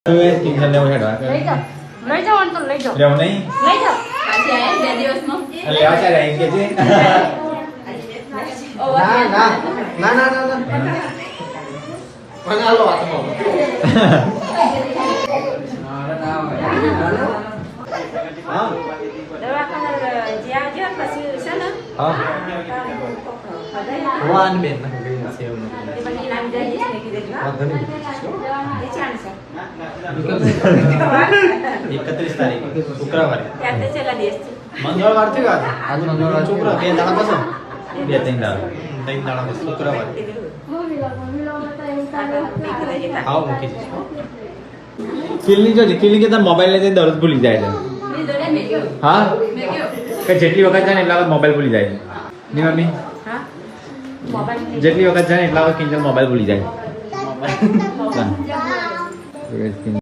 કિંજલ લેવો હેડવા લઈ જાઓ અંકલ લઈ જાઓ લેવો નહીં લઈ જાઓ પાછી આયા બે દિવસમાં લેવા ચાલે એમ કે છે ના પણ હાલો હાથમાં હા દવાખાના જ્યાં જ્યાં પછી છે ને હા વાન બેન સેવ એ બધી નામ જઈ છે કીધું હા ધણી એ ચાણ છે 31 તારીખ શુક્રવારે ત્યાં તે છેલ્લા દિવસ છે મંગળવાર થી વાત આજ મંગળવાર શુક્ર બે દાડા પછી બે ત્રણ દાડા ત્રણ દાડા પછી શુક્રવારે આવો મૂકી દીધું કિલની જો કિલની કે તાર મોબાઈલ લઈને દરરોજ ભૂલી જાય છે મેં દોડે મેં ગયો હા મેં ગયો કે જેટલી વખત જાય ને એટલા વખત મોબાઈલ ભૂલી જાય ની મમ્મી હા મોબાઈલ જેટલી વખત જાય ને એટલા વખત કિંજલ મોબાઈલ ભૂલી જાય